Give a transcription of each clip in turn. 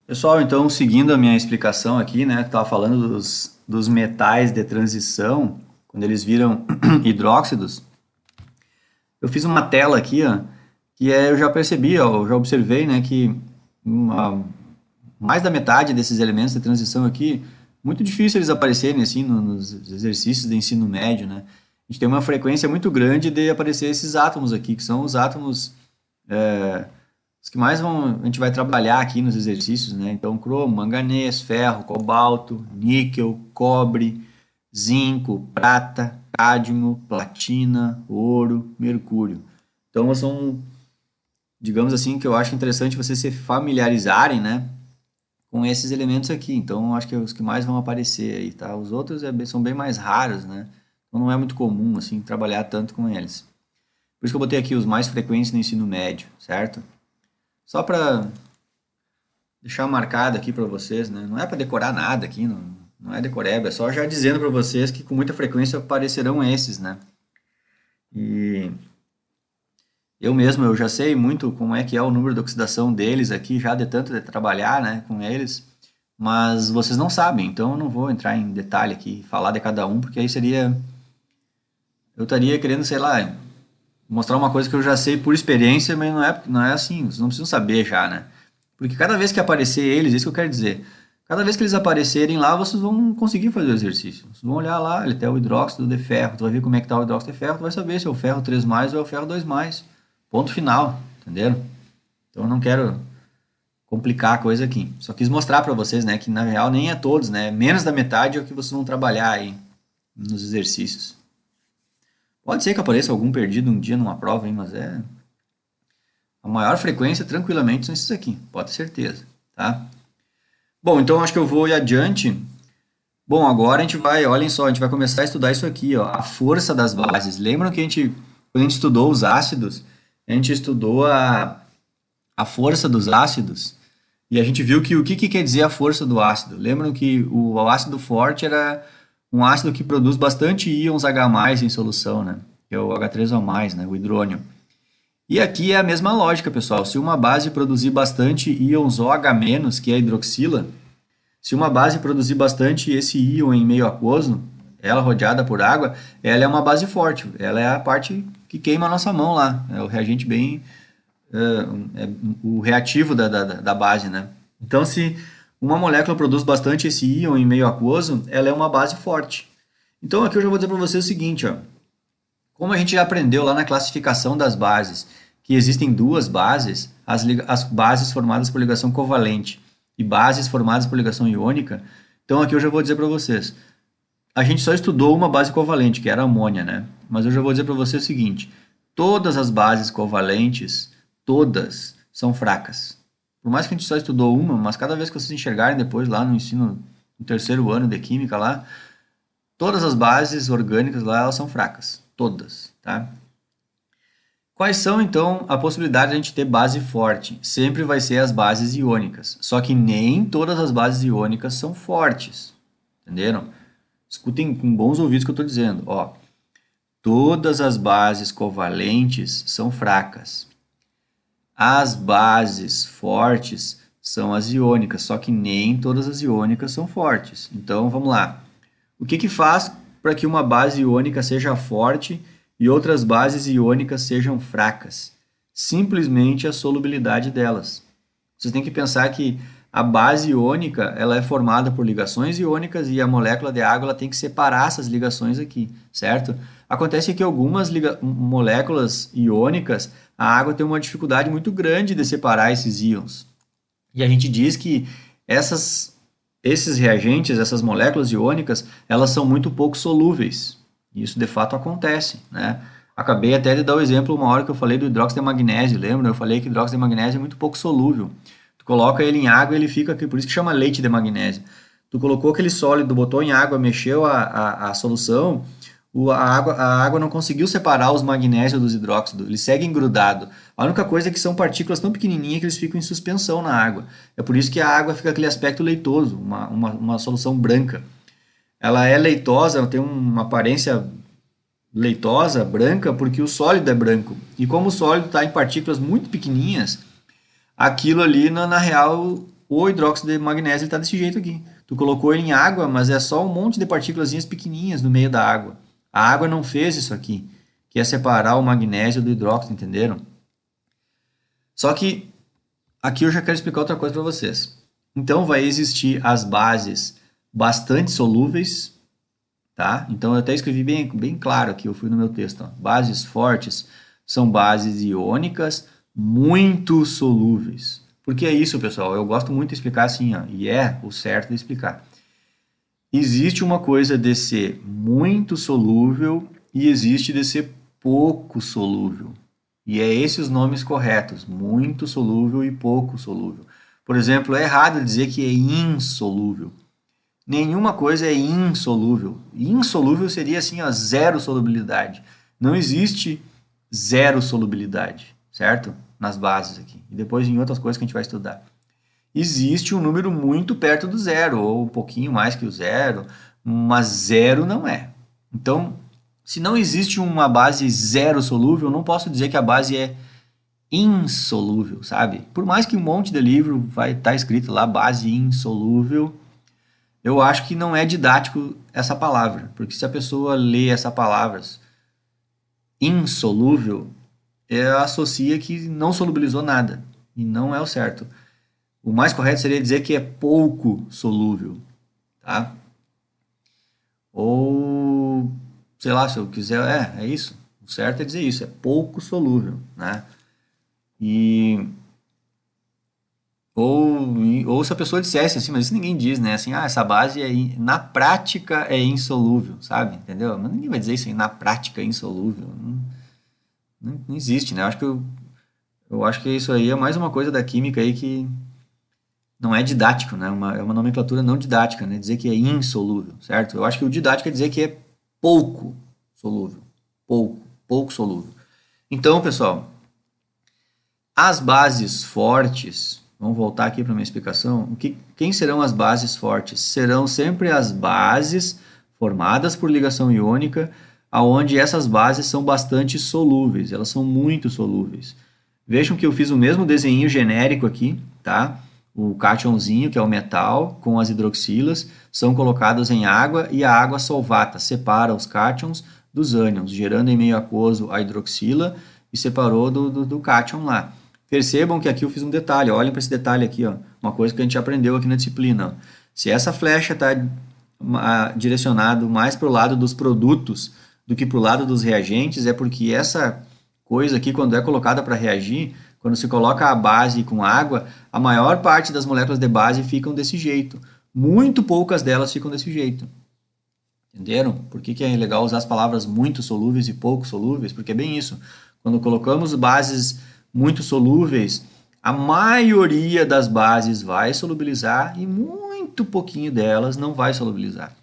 Pessoal, então, seguindo a minha explicação aqui, né, estava falando dos metais de transição, quando eles viram hidróxidos, eu fiz uma tela aqui, ó, eu já percebi, ó, eu já observei, né, que mais da metade desses elementos de transição aqui, muito difícil eles aparecerem assim nos exercícios de ensino médio, né? A gente tem uma frequência muito grande de aparecer esses átomos aqui, que são os átomos os que mais a gente vai trabalhar aqui nos exercícios, né? Então, cromo, manganês, ferro, cobalto, níquel, cobre, zinco, prata, cádmio, platina, ouro, mercúrio. Então, são, digamos assim, que eu acho interessante vocês se familiarizarem, né, com esses elementos aqui. Então, acho que é os que mais vão aparecer aí, tá? Os outros são bem mais raros, né? Então, não é muito comum, assim, trabalhar tanto com eles. Por isso que eu botei aqui os mais frequentes no ensino médio, certo? Só para deixar marcado aqui para vocês, né? Não é para decorar nada aqui, não é decoreba, é só já dizendo para vocês que com muita frequência aparecerão esses, né? E eu mesmo, eu já sei muito como é que é o número de oxidação deles aqui, já de tanto de trabalhar, né, com eles, mas vocês não sabem, então eu não vou entrar em detalhe aqui, falar de cada um, porque aí seria, eu estaria querendo, sei lá, mostrar uma coisa que eu já sei por experiência, mas não é assim, vocês não precisam saber já, né? Porque cada vez que aparecer eles, isso que eu quero dizer, cada vez que eles aparecerem lá, vocês vão conseguir fazer o exercício. Vocês vão olhar lá, ele tem o hidróxido de ferro, tu vai ver como é que está o hidróxido de ferro, tu vai saber se é o ferro 3+, ou é o ferro 2+. Ponto final, entenderam? Então eu não quero complicar a coisa aqui. Só quis mostrar para vocês, né, que na real nem é todos, né? Menos da metade é o que vocês vão trabalhar aí nos exercícios. Pode ser que apareça algum perdido um dia numa prova, hein, mas a maior frequência tranquilamente são esses aqui, pode ter certeza, tá? Bom, então acho que eu vou ir adiante. Bom, agora a gente vai, olhem só, a gente vai começar a estudar isso aqui, ó, a força das bases. Lembram que quando a gente estudou os ácidos, a gente estudou a força dos ácidos e a gente viu que o que quer dizer a força do ácido. Lembram que o ácido forte era um ácido que produz bastante íons H+ em solução, né? Que é o H3O+, né? O hidrônio. E aqui é a mesma lógica, pessoal. Se uma base produzir bastante íons OH-, que é a hidroxila, se uma base produzir bastante esse íon em meio aquoso, ela rodeada por água, ela é uma base forte. Ela é a parte que queima a nossa mão lá. É o reagente bem... o reativo da base, né? Então, se uma molécula produz bastante esse íon em meio aquoso, ela é uma base forte. Então, aqui eu já vou dizer para você o seguinte, ó. Como a gente já aprendeu lá na classificação das bases, que existem duas bases, as bases formadas por ligação covalente e bases formadas por ligação iônica, então aqui eu já vou dizer para vocês. A gente só estudou uma base covalente, que era a amônia, né? Mas eu já vou dizer para você o seguinte, todas as bases covalentes, todas são fracas. Por mais que a gente só estudou uma, mas cada vez que vocês enxergarem depois lá no ensino, no terceiro ano de química lá, todas as bases orgânicas lá, elas são fracas. Todas, tá? Quais são, então, a possibilidade de a gente ter base forte? Sempre vai ser as bases iônicas. Só que nem todas as bases iônicas são fortes. Entenderam? Escutem com bons ouvidos o que eu estou dizendo. Ó, todas as bases covalentes são fracas. As bases fortes são as iônicas, só que nem todas as iônicas são fortes. Então, vamos lá. O que faz para que uma base iônica seja forte e outras bases iônicas sejam fracas? Simplesmente a solubilidade delas. Vocês têm que pensar que a base iônica ela é formada por ligações iônicas e a molécula de água ela tem que separar essas ligações aqui, certo? Acontece que algumas moléculas iônicas, a água tem uma dificuldade muito grande de separar esses íons. E a gente diz que esses reagentes, essas moléculas iônicas, elas são muito pouco solúveis. Isso de fato acontece, né? Acabei até de dar o exemplo uma hora que eu falei do hidróxido de magnésio, lembra? Eu falei que o hidróxido de magnésio é muito pouco solúvel. Tu coloca ele em água, ele fica aqui, por isso que chama leite de magnésio. Tu colocou aquele sólido, botou em água, mexeu a solução, a água não conseguiu separar os magnésios dos hidróxidos, eles seguem grudados. A única coisa é que são partículas tão pequenininhas que eles ficam em suspensão na água. É por isso que a água fica aquele aspecto leitoso, uma solução branca. Ela é leitosa, ela tem uma aparência leitosa, branca, porque o sólido é branco. E como o sólido está em partículas muito pequenininhas, aquilo ali, na real, o hidróxido de magnésio está desse jeito aqui. Tu colocou ele em água, mas é só um monte de partículas pequenininhas no meio da água. A água não fez isso aqui, que é separar o magnésio do hidróxido, entenderam? Só que aqui eu já quero explicar outra coisa para vocês. Então vai existir as bases bastante solúveis, tá? Então eu até escrevi bem claro aqui, eu fui no meu texto. Ó. Bases fortes são bases iônicas muito solúveis. Por que é isso, pessoal? Eu gosto muito de explicar assim, ó, e é o certo de explicar. Existe uma coisa de ser muito solúvel e existe de ser pouco solúvel. E é esses os nomes corretos, muito solúvel e pouco solúvel. Por exemplo, é errado dizer que é insolúvel. Nenhuma coisa é insolúvel. Insolúvel seria assim, a zero solubilidade. Não existe zero solubilidade, certo? Nas bases aqui. E depois em outras coisas que a gente vai estudar. Existe um número muito perto do zero, ou um pouquinho mais que o zero, mas zero não é. Então, se não existe uma base zero solúvel, eu não posso dizer que a base é insolúvel, sabe? Por mais que um monte de livro vai estar escrito lá, base insolúvel, eu acho que não é didático essa palavra, porque se a pessoa lê essa palavra insolúvel, ela associa que não solubilizou nada, e não é o certo. O mais correto seria dizer que é pouco solúvel, tá? Ou, sei lá, se eu quiser, é isso. O certo é dizer isso, é pouco solúvel, né? E ou se a pessoa dissesse assim, mas isso ninguém diz, né? Assim, essa base na prática é insolúvel, sabe? Entendeu? Mas ninguém vai dizer isso aí, na prática é insolúvel. Não existe, né? Eu acho que isso aí é mais uma coisa da química aí que não é didático, né? É uma nomenclatura não didática, né? Dizer que é insolúvel, certo? Eu acho que o didático é dizer que é pouco solúvel. Pouco solúvel. Então, pessoal, as bases fortes, vamos voltar aqui para a minha explicação. Quem serão as bases fortes? Serão sempre as bases formadas por ligação iônica, aonde essas bases são bastante solúveis, elas são muito solúveis. Vejam que eu fiz o mesmo desenho genérico aqui, tá? O cátionzinho, que é o metal, com as hidroxilas, são colocados em água e a água solvata separa os cátions dos ânions, gerando em meio aquoso a hidroxila e separou do cátion lá. Percebam que aqui eu fiz um detalhe, olhem para esse detalhe aqui, ó, uma coisa que a gente aprendeu aqui na disciplina. Ó. Se essa flecha está direcionada mais para o lado dos produtos do que para o lado dos reagentes, é porque essa coisa aqui, quando é colocada para reagir, quando se coloca a base com água, a maior parte das moléculas de base ficam desse jeito. Muito poucas delas ficam desse jeito. Entenderam? Por que é legal usar as palavras muito solúveis e pouco solúveis? Porque é bem isso. Quando colocamos bases muito solúveis, a maioria das bases vai solubilizar e muito pouquinho delas não vai solubilizar.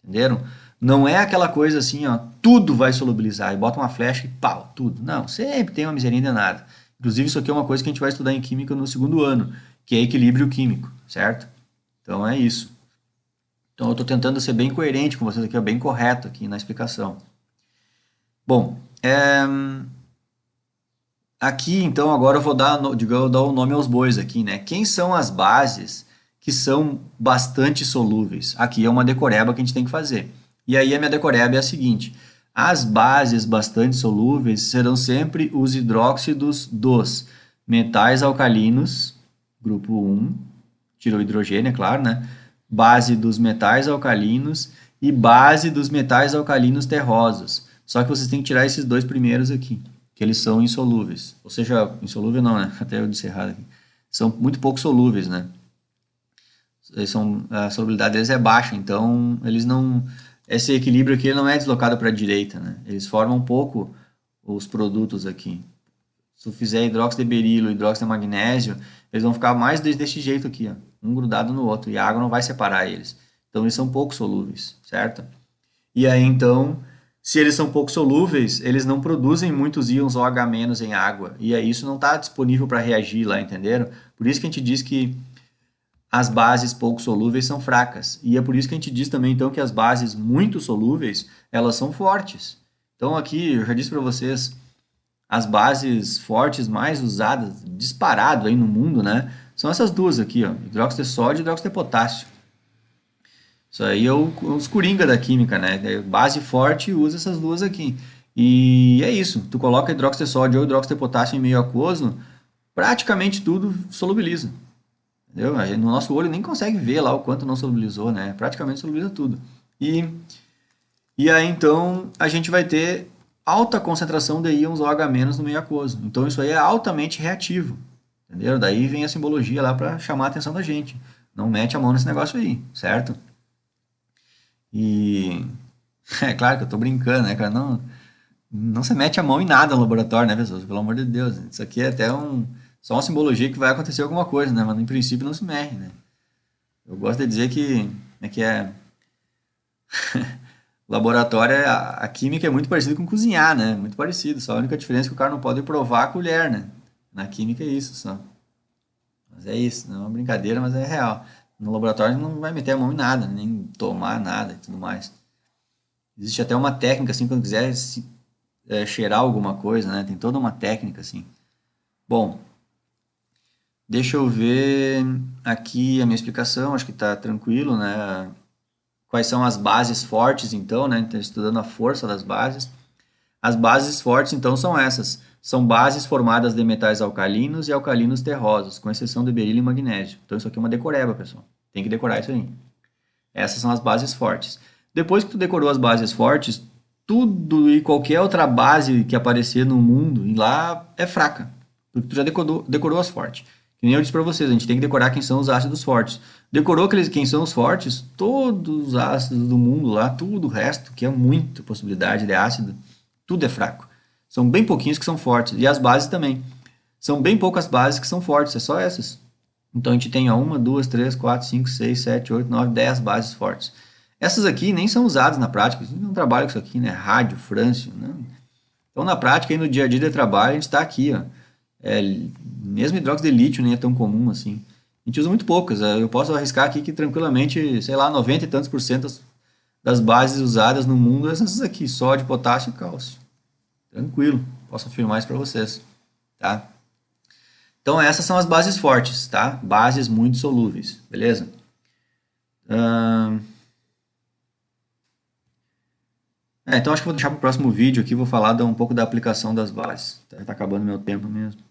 Entenderam? Não é aquela coisa assim, ó, tudo vai solubilizar e bota uma flecha e pau, tudo. Não, sempre tem uma miserinha danada. Inclusive, isso aqui é uma coisa que a gente vai estudar em química no segundo ano, que é equilíbrio químico, certo? Então é isso. Então eu estou tentando ser bem coerente com vocês aqui, bem correto aqui na explicação. Bom, aqui então agora eu vou dar o nome aos bois aqui, né? Quem são as bases que são bastante solúveis? Aqui é uma decoreba que a gente tem que fazer. E aí a minha decoreba é a seguinte: as bases bastante solúveis serão sempre os hidróxidos dos metais alcalinos, grupo 1, tirou o hidrogênio, é claro, né? Base dos metais alcalinos e base dos metais alcalinos terrosos. Só que vocês têm que tirar esses dois primeiros aqui, que eles são insolúveis. Ou seja, insolúvel não, né? Até eu disse errado aqui. São muito pouco solúveis, né? A solubilidade deles é baixa, então eles não... Esse equilíbrio aqui ele não é deslocado para a direita, né? Eles formam um pouco os produtos aqui. Se eu fizer hidróxido de berilo e hidróxido de magnésio, eles vão ficar mais desse jeito aqui, ó, um grudado no outro, e a água não vai separar eles. Então, eles são pouco solúveis, certo? E aí, então, se eles são pouco solúveis, eles não produzem muitos íons OH- em água, e aí isso não está disponível para reagir lá, entenderam? Por isso que a gente diz que as bases pouco solúveis são fracas, e é por isso que a gente diz também, então, que as bases muito solúveis, elas são fortes. Então, aqui, eu já disse para vocês, as bases fortes mais usadas, disparado aí no mundo, né, são essas duas aqui, ó, hidróxido de sódio e hidróxido de potássio. Isso aí é os coringa da química, né? Base forte usa essas duas aqui. E é isso. Tu coloca hidróxido de sódio ou hidróxido de potássio em meio aquoso, praticamente tudo solubiliza. Entendeu? No nosso olho nem consegue ver lá o quanto não solubilizou, né? Praticamente solubiliza tudo. E, e aí então a gente vai ter alta concentração de íons OH- no meio aquoso. Então isso aí é altamente reativo. Entendeu? Daí vem a simbologia lá para chamar a atenção da gente. Não mete a mão nesse negócio aí, certo? E é claro que eu tô brincando, né, cara? Não se mete a mão em nada no laboratório, né, pessoas? Pelo amor de Deus. Isso aqui é até só uma simbologia que vai acontecer alguma coisa, né? Mas em princípio não se mexe, né? Eu gosto de dizer que laboratório, a química é muito parecida com cozinhar, né? Muito parecido. Só a única diferença é que o cara não pode provar a colher, né? Na química é isso só. Mas é isso, não é uma brincadeira, mas é real. No laboratório não vai meter a mão em nada, nem tomar nada e tudo mais. Existe até uma técnica, assim, quando quiser cheirar alguma coisa, né? Tem toda uma técnica, assim. Bom, deixa eu ver aqui a minha explicação, acho que está tranquilo, né? Quais são as bases fortes, então, né? Então, estudando a força das bases. As bases fortes, então, são essas. São bases formadas de metais alcalinos e alcalinos terrosos, com exceção de berílio e magnésio. Então, isso aqui é uma decoreba, pessoal. Tem que decorar isso aí. Essas são as bases fortes. Depois que tu decorou as bases fortes, tudo e qualquer outra base que aparecer no mundo e lá é fraca, porque tu já decorou as fortes. Que nem eu disse para vocês, a gente tem que decorar quem são os ácidos fortes. Decorou quem são os fortes, todos os ácidos do mundo lá, tudo o resto, que é muita possibilidade de ácido, tudo é fraco. São bem pouquinhos que são fortes. E as bases também. São bem poucas bases que são fortes, é só essas. Então a gente tem uma, duas, três, quatro, cinco, seis, sete, oito, nove, 10 bases fortes. Essas aqui nem são usadas na prática, a gente não trabalha com isso aqui, né? Rádio, frâncio, né? Então na prática, aí, no dia a dia de trabalho, a gente está aqui, ó. É, mesmo hidróxido de lítio nem é tão comum assim. A gente usa muito poucas. Eu posso arriscar aqui que tranquilamente, sei lá, 90 e tantos por cento das bases usadas no mundo são essas aqui, sódio, potássio e cálcio. Tranquilo, posso afirmar isso para vocês, tá? Então essas são as bases fortes, tá? Bases muito solúveis, beleza? Ahn, então acho que vou deixar para o próximo vídeo aqui, vou falar um pouco da aplicação das bases. Tá acabando meu tempo mesmo.